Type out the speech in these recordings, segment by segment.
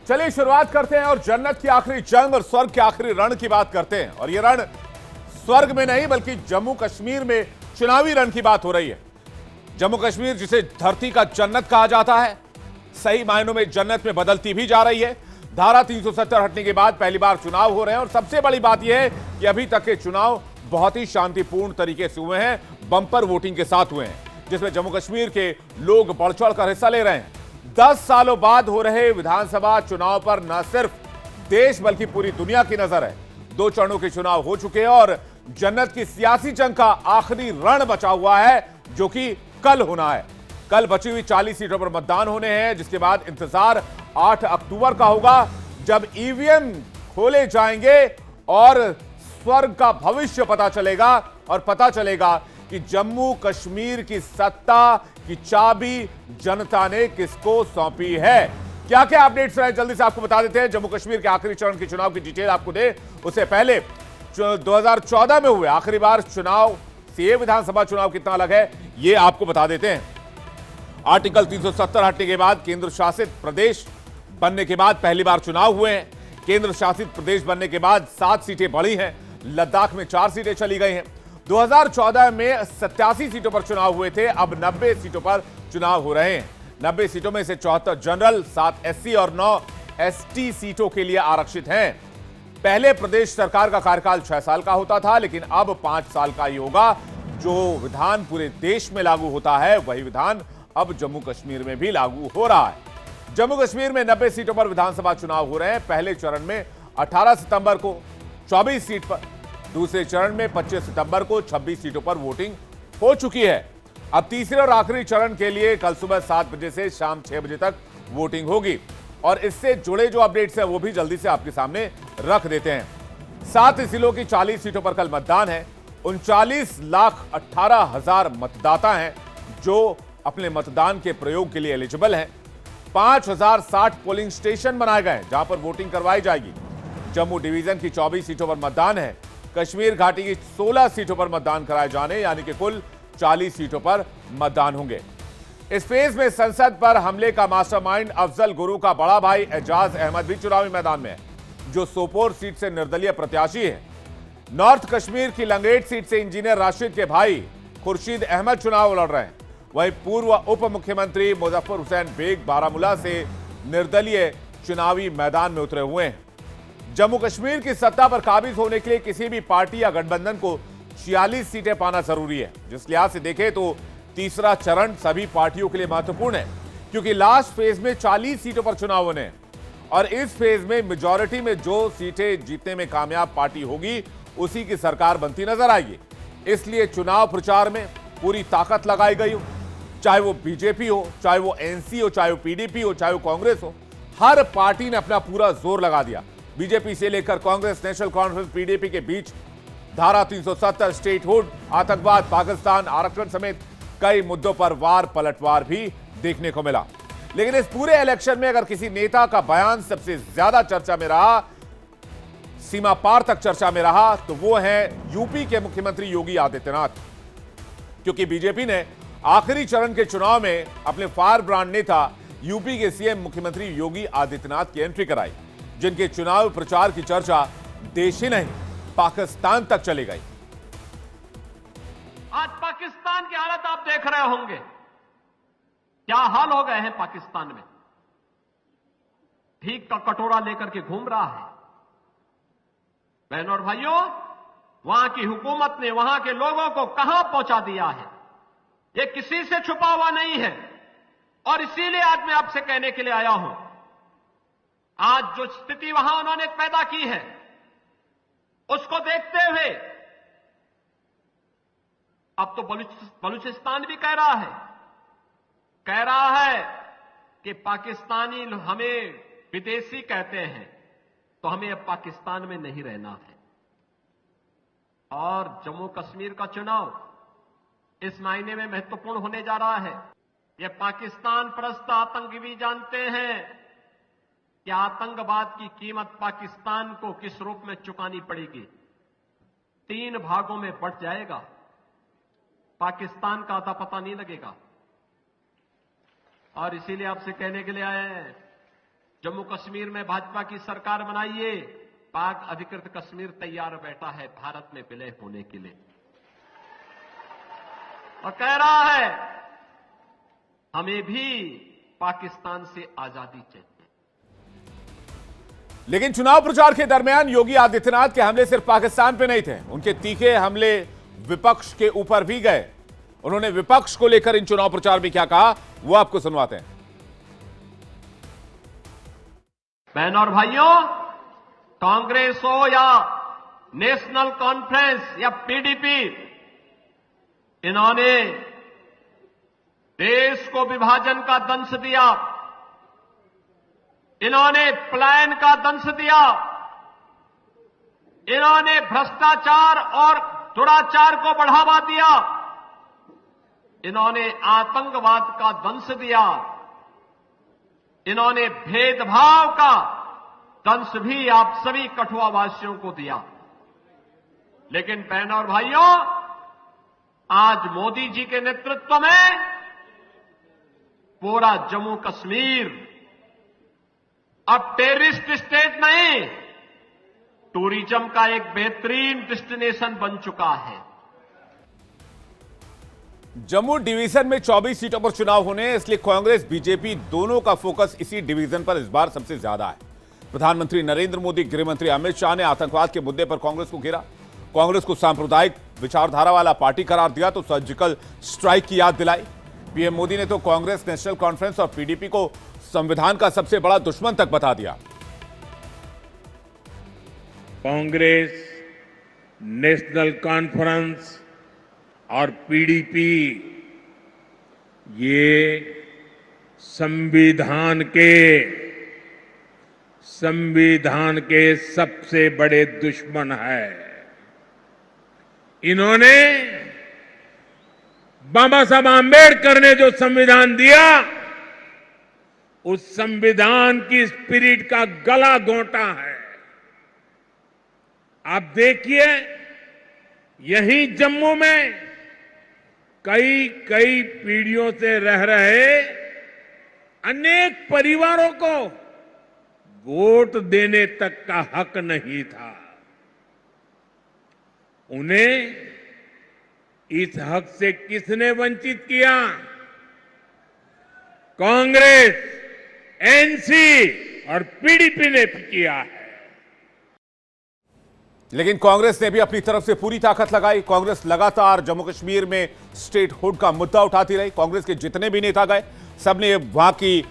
चलिए शुरुआत करते हैं और जन्नत की आखिरी जंग और स्वर्ग के आखिरी रण की बात करते हैं। और ये रण स्वर्ग में नहीं बल्कि जम्मू कश्मीर में चुनावी रण की बात हो रही है। जम्मू कश्मीर जिसे धरती का जन्नत कहा जाता है, सही मायनों में जन्नत में बदलती भी जा रही है। धारा 370 हटने के बाद पहली बार चुनाव हो रहे हैं और सबसे बड़ी बात यह है कि अभी तक के चुनाव बहुत ही शांतिपूर्ण तरीके से हुए हैं, बंपर वोटिंग के साथ हुए हैं, जिसमें जम्मू कश्मीर के लोग बढ़ चढ़ कर हिस्सा ले रहे हैं। 10 सालों बाद हो रहे विधानसभा चुनाव पर न सिर्फ देश बल्कि पूरी दुनिया की नजर है। 2 चरणों के चुनाव हो चुके हैं और जन्नत की सियासी जंग का आखिरी रण बचा हुआ है, जो कि कल होना है। कल बची हुई 40 सीटों पर मतदान होने हैं, जिसके बाद इंतजार 8 अक्टूबर का होगा, जब ईवीएम खोले जाएंगे और स्वर्ग का भविष्य पता चलेगा और पता चलेगा कि जम्मू कश्मीर की सत्ता की चाबी जनता ने किसको सौंपी है। क्या क्या अपडेट्स रहे जल्दी से आपको बता देते हैं। जम्मू कश्मीर के आखिरी चरण के चुनाव की डिटेल आपको दे उससे पहले 2014 में हुए आखिरी बार चुनाव से ये विधानसभा चुनाव कितना अलग है ये आपको बता देते हैं। आर्टिकल 370 हटने के बाद केंद्र शासित प्रदेश बनने के बाद पहली बार चुनाव हुए हैं। केंद्र शासित प्रदेश बनने के बाद 7 सीटें बढ़ी हैं, लद्दाख में 4 सीटें चली गई हैं। 2014 में 87 सीटों पर चुनाव हुए थे, अब 90 सीटों पर चुनाव हो रहे हैं। 90 सीटों में से 74 जनरल, 7 एससी और 9 एसटी सीटों के लिए आरक्षित हैं। पहले प्रदेश सरकार का कार्यकाल 6 साल का होता था, लेकिन अब 5 साल का ही होगा। जो विधान पूरे देश में लागू होता है वही विधान अब जम्मू कश्मीर में भी लागू हो रहा है। जम्मू कश्मीर में 90 सीटों पर विधानसभा चुनाव हो रहे हैं। पहले चरण में 18 सितंबर को 24 सीट पर, दूसरे चरण में 25 सितंबर को 26 सीटों पर वोटिंग हो चुकी है। अब तीसरे और आखिरी चरण के लिए कल सुबह 7 बजे से शाम 6 बजे तक वोटिंग होगी और इससे जुड़े जो अपडेट्स हैं वो भी जल्दी से आपके सामने रख देते हैं। 7 जिलों की 40 सीटों पर कल मतदान है। 39,18,000 मतदाता हैं जो अपने मतदान के प्रयोग के लिए एलिजिबल हैं। 5,060 पोलिंग स्टेशन बनाए गए हैं जहां पर वोटिंग करवाई जाएगी। जम्मू डिवीजन की 24 सीटों पर मतदान है। कश्मीर घाटी की 16 सीटों पर मतदान कराए जाने, यानी कि कुल 40 सीटों पर मतदान होंगे। इस फेज में संसद पर हमले का मास्टरमाइंड अफजल गुरु का बड़ा भाई एजाज अहमद भी चुनावी मैदान में है, जो सोपोर सीट से निर्दलीय प्रत्याशी है। नॉर्थ कश्मीर की लंगेट सीट से इंजीनियर राशिद के भाई खुर्शीद अहमद चुनाव लड़ रहे हैं। वहीं पूर्व उप मुख्यमंत्री मुजफ्फर हुसैन बेग बारामूला से निर्दलीय चुनावी मैदान में उतरे हुए हैं। जम्मू कश्मीर की सत्ता पर काबिज होने के लिए किसी भी पार्टी या गठबंधन को 46 सीटें पाना जरूरी है। जिस लिहाज से देखें तो तीसरा चरण सभी पार्टियों के लिए महत्वपूर्ण है, क्योंकि लास्ट फेज में 40 सीटों पर चुनाव होने हैं और इस फेज में मेजॉरिटी में जो सीटें जीतने में कामयाब पार्टी होगी उसी की सरकार बनती नजर आएगी। इसलिए चुनाव प्रचार में पूरी ताकत लगाई गई हो, चाहे वो बीजेपी हो, चाहे वो एनसी हो, चाहे वो पीडीपी हो, चाहे वो कांग्रेस हो, हर पार्टी ने अपना पूरा जोर लगा दिया। बीजेपी से लेकर कांग्रेस, नेशनल कॉन्फ्रेंस, पीडीपी के बीच धारा 370, स्टेटहुड, आतंकवाद, पाकिस्तान, आरक्षण समेत कई मुद्दों पर वार पलटवार भी देखने को मिला। लेकिन इस पूरे इलेक्शन में अगर किसी नेता का बयान सबसे ज्यादा चर्चा में रहा, सीमा पार तक चर्चा में रहा, तो वो है यूपी के मुख्यमंत्री योगी आदित्यनाथ। क्योंकि बीजेपी ने आखिरी चरण के चुनाव में अपने फायर ब्रांड नेता यूपी के सीएम मुख्यमंत्री योगी आदित्यनाथ की एंट्री कराई, जिनके चुनाव प्रचार की चर्चा देश ही नहीं पाकिस्तान तक चली गई। आज पाकिस्तान की हालत आप देख रहे होंगे, क्या हाल हो गए हैं पाकिस्तान में। भीख का कटोरा लेकर के घूम रहा है। बहनों और भाइयों, वहां की हुकूमत ने वहां के लोगों को कहां पहुंचा दिया है, यह किसी से छुपा हुआ नहीं है। और इसीलिए आज मैं आपसे कहने के लिए आया हूं, आज जो स्थिति वहां उन्होंने पैदा की है, उसको देखते हुए अब तो बलूचिस्तान भी कह रहा है कि पाकिस्तानी हमें विदेशी कहते हैं, तो हमें अब पाकिस्तान में नहीं रहना है। और जम्मू कश्मीर का चुनाव इस मायने में महत्वपूर्ण होने जा रहा है। यह पाकिस्तान परस्त आतंकी भी जानते हैं कि आतंकवाद की कीमत पाकिस्तान को किस रूप में चुकानी पड़ेगी। 3 भागों में बंट जाएगा, पाकिस्तान का अता पता नहीं लगेगा। और इसीलिए आपसे कहने के लिए आए हैं जम्मू कश्मीर में भाजपा की सरकार बनाइए, पाक अधिकृत कश्मीर तैयार बैठा है भारत में विलय होने के लिए और कह रहा है हमें भी पाकिस्तान से आजादी चाहिए। लेकिन चुनाव प्रचार के दरमियान योगी आदित्यनाथ के हमले सिर्फ पाकिस्तान पे नहीं थे, उनके तीखे हमले विपक्ष के ऊपर भी गए। उन्होंने विपक्ष को लेकर इन चुनाव प्रचार में क्या कहा, वो आपको सुनवाते हैं। बहनों और भाइयों, कांग्रेस हो या नेशनल कॉन्फ्रेंस या पीडीपी, इन्होंने देश को विभाजन का दंश दिया, इन्होंने प्लान का दंश दिया, इन्होंने भ्रष्टाचार और दुराचार को बढ़ावा दिया, इन्होंने आतंकवाद का दंश दिया, इन्होंने भेदभाव का दंश भी आप सभी कठुआवासियों को दिया। लेकिन बहनों और भाइयों, आज मोदी जी के नेतृत्व में पूरा जम्मू कश्मीर अब टेररिस्ट स्टेट नहीं, टूरिज्म का एक बेहतरीन डेस्टिनेशन बन चुका है। जम्मू डिवीजन में 24 सीटों पर चुनाव होने हैं, इसलिए कांग्रेस बीजेपी दोनों का फोकस इसी डिवीजन पर इस बार सबसे ज्यादा है। प्रधानमंत्री नरेंद्र मोदी, गृह मंत्री अमित शाह ने आतंकवाद के मुद्दे पर कांग्रेस को घेरा, कांग्रेस को सांप्रदायिक विचारधारा वाला पार्टी करार दिया तो सर्जिकल स्ट्राइक की याद दिलाई। पीएम मोदी ने तो कांग्रेस, नेशनल कॉन्फ्रेंस और पीडीपी को संविधान का सबसे बड़ा दुश्मन तक बता दिया। कांग्रेस, नेशनल कॉन्फ्रेंस और पीडीपी ये संविधान के सबसे बड़े दुश्मन है। इन्होंने बाबा साहब आंबेडकर ने जो संविधान दिया, उस संविधान की स्पिरिट का गला घोंटा है। आप देखिए, यहीं जम्मू में कई पीढ़ियों से रह रहे अनेक परिवारों को वोट देने तक का हक नहीं था। उन्हें इस हक से किसने वंचित किया? कांग्रेस, एनसी और पीडीपी ने किया है। लेकिन कांग्रेस ने भी अपनी तरफ से पूरी ताकत लगाई। कांग्रेस लगातार जम्मू कश्मीर में स्टेटहुड का मुद्दा उठाती रही। कांग्रेस के जितने भी नेता गए, सबने वहां की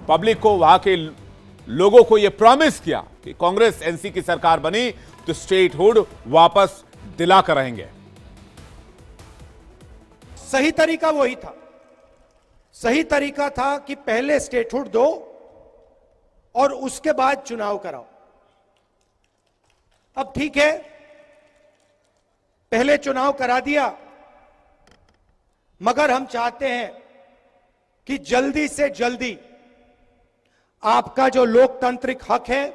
पब्लिक को, वहां के लोगों को यह प्रॉमिस किया कि कांग्रेस एनसी की सरकार बनी तो स्टेटहुड वापस दिला कर रहेंगे। सही तरीका वही था। सही तरीका था कि पहले स्टेटहुड दो और उसके बाद चुनाव कराओ। अब ठीक है, पहले चुनाव करा दिया, मगर हम चाहते हैं कि जल्दी से जल्दी आपका जो लोकतांत्रिक हक है,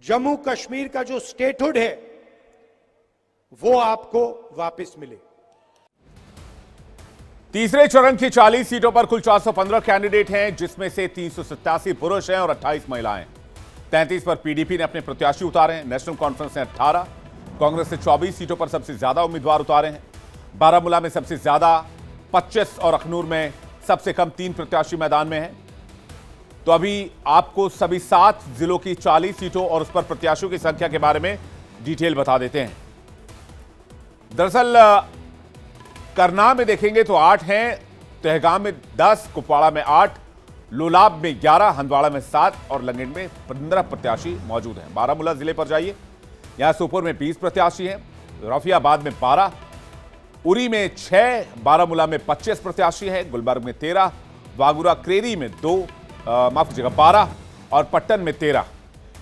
जम्मू कश्मीर का जो स्टेटहुड है, वो आपको वापस मिले। तीसरे चरण की 40 सीटों पर कुल 415 कैंडिडेट हैं, जिसमें से 387 पुरुष हैं और 28 महिलाएं। 33 पर पीडीपी ने अपने प्रत्याशी उतारे हैं, नेशनल कॉन्फ्रेंस ने 18, कांग्रेस ने 24 सीटों पर सबसे ज्यादा उम्मीदवार उतारे हैं। बारामूला में सबसे ज्यादा 25 और अखनूर में सबसे कम 3 प्रत्याशी मैदान में हैं। तो अभी आपको सभी 7 जिलों की 40 सीटों और उस पर प्रत्याशियों की संख्या के बारे में डिटेल बता देते हैं। दरअसल करनाल में देखेंगे तो 8 हैं, तहगाम में 10, कुपवाड़ा में 8, लोलाब में 11, हंदवाड़ा में 7 और लंगेड़ में 15 प्रत्याशी मौजूद हैं। बारामूला जिले पर जाइए, यहां सोपोर में 20 प्रत्याशी हैं, रफियाबाद में 12, उरी में 6, बारामूला में 25 प्रत्याशी हैं, गुलबर्ग में 13, वागुरा क्रेरी में 12 और पट्टन में 13।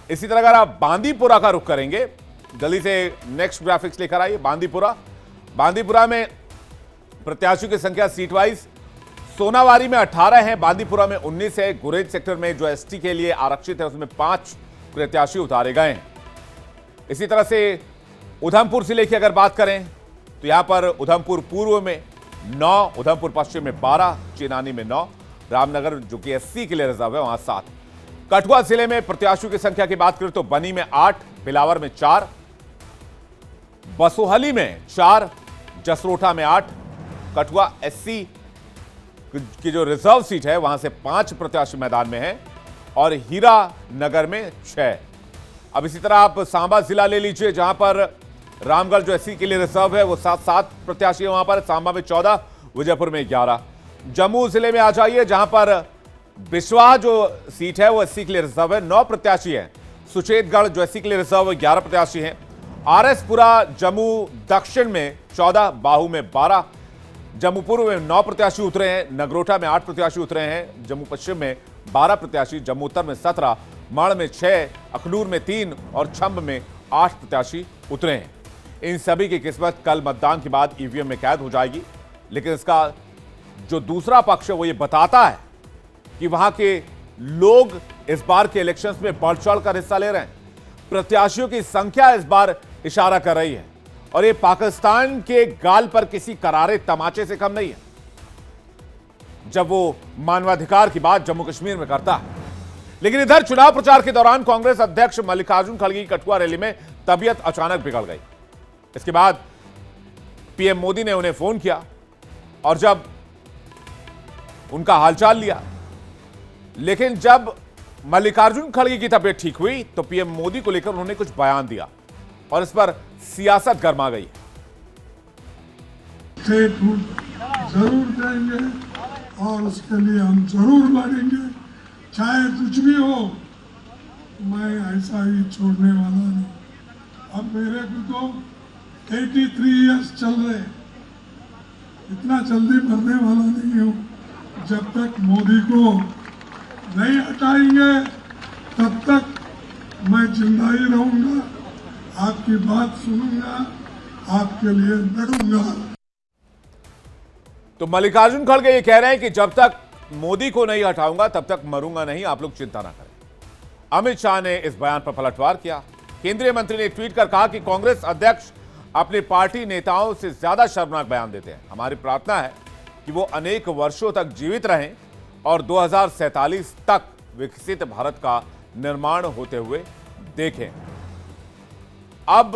इसी तरह अगर आप बांदीपुरा का रुख करेंगे, जल्दी से नेक्स्ट ग्राफिक्स लेकर आइए। बांदीपुरा में प्रत्याशियों की संख्या सीट वाइज सोनावारी में 18 है, बांदीपुरा में 19 है। गुरेज सेक्टर में जो एसटी के लिए आरक्षित है उसमें 5 प्रत्याशी उतारे गए हैं। इसी तरह से उधमपुर जिले की अगर बात करें तो यहां पर उधमपुर पूर्व में 9, उधमपुर पश्चिम में 12, चेनानी में 9, रामनगर जो कि एससी के लिए रिजर्व है वहां 7। कठुआ जिले में प्रत्याशियों की संख्या की बात करें तो बनी में 8, बिलावर में 4, बसोहली में 4, जसरोटा में 8। कठुआ एससी की जो रिजर्व सीट है वहां से 5 प्रत्याशी मैदान में हैं और हीरा नगर में 6। अब इसी तरह आप सांबा जिला ले लीजिए जहां पर रामगढ़ जो एससी के लिए रिजर्व है वो 7 प्रत्याशी है वहां पर, सांबा में 14, विजयपुर में 11। जम्मू जिले में आ जाइए जहां पर बिस्वा जो सीट है वो एससी के लिए रिजर्व है, 9 प्रत्याशी हैं। सुचेतगढ़ जो एससी के लिए रिजर्व है 11 प्रत्याशी हैं। आरएसपुरा जम्मू दक्षिण में 14, बाहू में 12, जम्मू पूर्व में 9 प्रत्याशी उतरे हैं, नगरोटा में 8 प्रत्याशी उतरे हैं, जम्मू पश्चिम में 12 प्रत्याशी, जम्मू उत्तर में 17, मढ़ में 6, अखनूर में 3 और छंब में 8 प्रत्याशी उतरे हैं। इन सभी की किस्मत कल मतदान के बाद ईवीएम में कैद हो जाएगी, लेकिन इसका जो दूसरा पक्ष है वो ये बताता है कि वहां के लोग इस बार के इलेक्शंस में बढ़ चढ़ कर हिस्सा ले रहे हैं। प्रत्याशियों की संख्या इस बार इशारा कर रही है और ये पाकिस्तान के गाल पर किसी करारे तमाचे से कम नहीं है जब वो मानवाधिकार की बात जम्मू कश्मीर में करता है। लेकिन इधर चुनाव प्रचार के दौरान कांग्रेस अध्यक्ष मल्लिकार्जुन खड़गे की कठुआ रैली में तबीयत अचानक बिगड़ गई। इसके बाद पीएम मोदी ने उन्हें फोन किया और जब उनका हालचाल लिया, लेकिन जब मल्लिकार्जुन खड़गे की तबीयत ठीक हुई तो पीएम मोदी को लेकर उन्होंने कुछ बयान दिया और इस पर सियासत गर्मा गई। जरूर देंगे और उसके लिए हम जरूर लड़ेंगे, चाहे कुछ भी हो। मैं ऐसा ही छोड़ने वाला नहीं। अब मेरे को तो 83 इयर्स चल रहे, इतना जल्दी मरने वाला नहीं हूँ। जब तक मोदी को नहीं हटाएंगे तब तक मैं जिंदा ही रहूंगा, आपकी बात सुनूंगा, आपके लिए लड़ूंगा। तो मल्लिकार्जुन खड़गे ये कह रहे हैं कि जब तक मोदी को नहीं हटाऊंगा तब तक मरूंगा नहीं, आप लोग चिंता ना करें। अमित शाह ने इस बयान पर पलटवार किया। केंद्रीय मंत्री ने ट्वीट कर कहा कि कांग्रेस अध्यक्ष अपने पार्टी नेताओं से ज्यादा शर्मनाक बयान देते हैं। हमारी प्रार्थना है कि वो अनेक वर्षों तक जीवित रहें और 2047 तक विकसित भारत का निर्माण होते हुए देखें। अब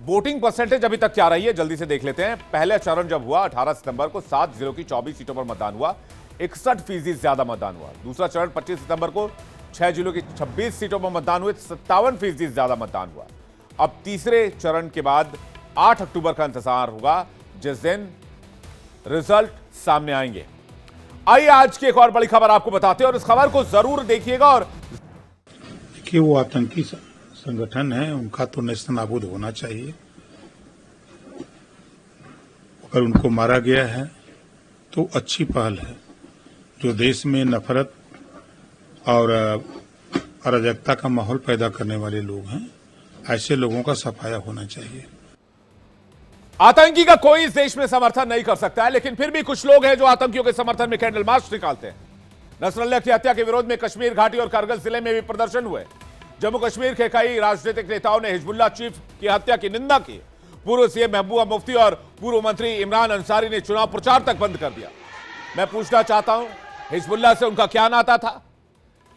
वोटिंग परसेंटेज अभी तक क्या रही है जल्दी से देख लेते हैं। पहला चरण जब हुआ 18 सितंबर को 7 जिलों की 24 सीटों पर मतदान हुआ, 61% ज्यादा मतदान हुआ। दूसरा चरण 25 सितंबर को 6 जिलों की 26 सीटों पर मतदान हुए, 57% ज्यादा मतदान हुआ। अब तीसरे चरण के बाद 8 अक्टूबर का इंतजार होगा जिस दिन रिजल्ट सामने आएंगे। आइए आज की एक और बड़ी खबर आपको बताते हैं और इस खबर को जरूर देखिएगा। और देखिए, वो आतंकी संगठन है, उनका तो नेस्तनाबूद होना चाहिए। अगर उनको मारा गया है तो अच्छी पहल है। जो देश में नफरत और अराजकता का माहौल पैदा करने वाले लोग हैं, ऐसे लोगों का सफाया होना चाहिए। आतंकी का कोई इस देश में समर्थन नहीं कर सकता है, लेकिन फिर भी कुछ लोग हैं जो आतंकियों के समर्थन में कैंडल मार्च निकालते हैं। नसरुल्लाह की हत्या के विरोध में कश्मीर घाटी और कारगिल जिले में भी प्रदर्शन हुए। जम्मू कश्मीर के कई राजनीतिक नेताओं ने हिजबुल्लाह चीफ की हत्या की निंदा की। पूर्व सीएम महबूबा मुफ्ती और पूर्व मंत्री इमरान अंसारी ने चुनाव प्रचार तक बंद कर दिया। मैं पूछना चाहता हूं, हिजबुल्लाह से उनका क्या नाता था?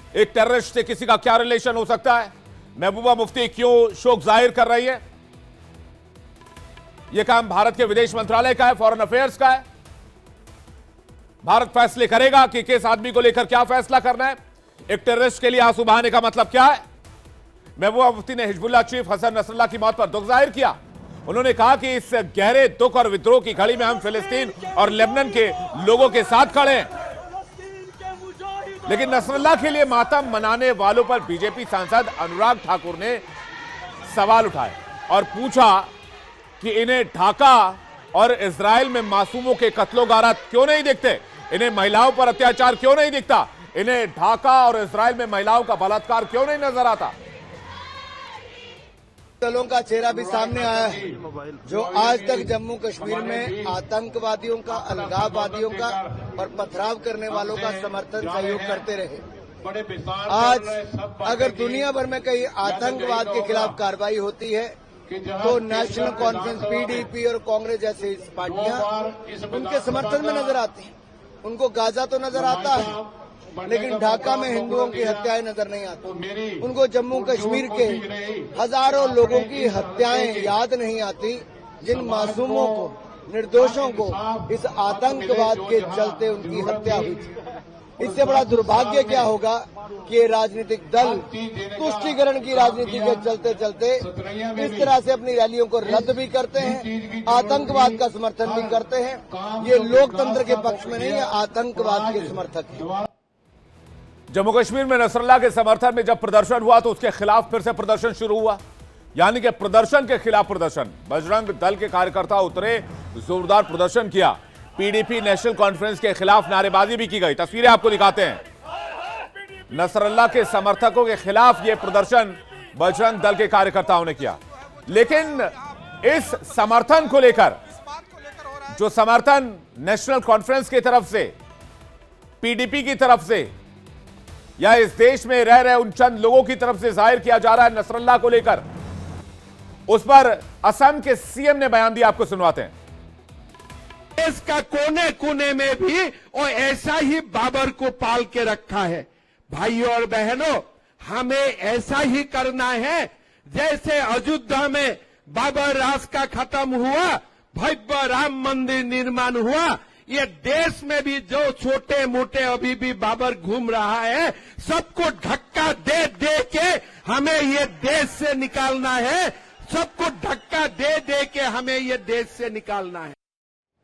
एक टेररिस्ट से किसी का क्या रिलेशन हो सकता है? महबूबा मुफ्ती क्यों शोक जाहिर कर रही है? यह काम भारत के विदेश मंत्रालय का है, फॉरेन अफेयर्स का है। भारत फैसले करेगा कि किस आदमी को लेकर क्या फैसला करना है। एक टेररिस्ट के लिए आंसू बहाने का मतलब क्या है? महबूबा मुफ्ती ने हिजबुल्लाह चीफ हसन नसरुल्लाह की मौत पर दुख जाहिर किया। उन्होंने कहा कि इस गहरे दुख और विद्रोह की घड़ी में हम फिलिस्तीन और लेबनान के लोगों के साथ खड़े हैं। लेकिन नसरुल्लाह के लिए मातम मनाने वालों पर बीजेपी सांसद अनुराग ठाकुर ने सवाल उठाए और पूछा कि इन्हें ढाका और इजराइल में मासूमों के कत्लो गारत क्यों नहीं दिखते? इन्हें महिलाओं पर अत्याचार क्यों नहीं दिखता? इन्हें ढाका और इजराइल में महिलाओं का बलात्कार क्यों नहीं नजर आता? दलों का चेहरा भी सामने आया है जो आज तक जम्मू कश्मीर में आतंकवादियों का, अलगाववादियों का और पथराव करने वालों का समर्थन सहयोग करते रहे। आज अगर दुनिया भर में कहीं आतंकवाद के खिलाफ कार्रवाई होती है तो नेशनल कॉन्फ्रेंस, पीडीपी और कांग्रेस जैसी पार्टियां उनके समर्थन में नजर आती हैं। उनको गाजा तो नजर आता है, लेकिन ढाका में हिंदुओं की हत्याएं नजर नहीं आती। उनको जम्मू कश्मीर के हजारों लोगों की हत्याएं याद नहीं आती, जिन मासूमों को, निर्दोषों को इस आतंकवाद के चलते उनकी हत्या हुई थी। इससे बड़ा दुर्भाग्य क्या होगा कि ये राजनीतिक दल तुष्टीकरण की राजनीति के चलते चलते इस तरह से अपनी रैलियों को रद्द भी करते हैं, आतंकवाद का समर्थन भी करते हैं। ये लोकतंत्र के पक्ष में नहीं है, आतंकवाद के समर्थक हैं। जम्मू कश्मीर में नसरल्लाह के समर्थन में जब प्रदर्शन हुआ तो उसके खिलाफ फिर से प्रदर्शन शुरू हुआ, यानी कि प्रदर्शन के खिलाफ प्रदर्शन। बजरंग दल के कार्यकर्ता उतरे, जोरदार प्रदर्शन किया। पीडीपी नेशनल कॉन्फ्रेंस के खिलाफ नारेबाजी भी की गई। तस्वीरें आपको दिखाते हैं। नसरल्लाह के समर्थकों के खिलाफ यह प्रदर्शन बजरंग दल के कार्यकर्ताओं ने किया। लेकिन इस समर्थन को लेकर, जो समर्थन नेशनल कॉन्फ्रेंस की तरफ से, पीडीपी की तरफ से या इस देश में रह रहे उन चंद लोगों की तरफ से जाहिर किया जा रहा है नसरल्लाह को लेकर, उस पर असम के सीएम ने बयान दिया। आपको सुनवाते हैं। देश का कोने कोने में भी और ऐसा ही बाबर को पाल के रखा है। भाइयों और बहनों, हमें ऐसा ही करना है जैसे अयोध्या में बाबर राज का खत्म हुआ, भव्य राम मंदिर निर्माण हुआ। ये देश में भी जो छोटे मोटे अभी भी बाबर घूम रहा है, सबको धक्का दे दे के हमें ये देश से निकालना है। सबको धक्का दे दे के हमें ये देश से निकालना है।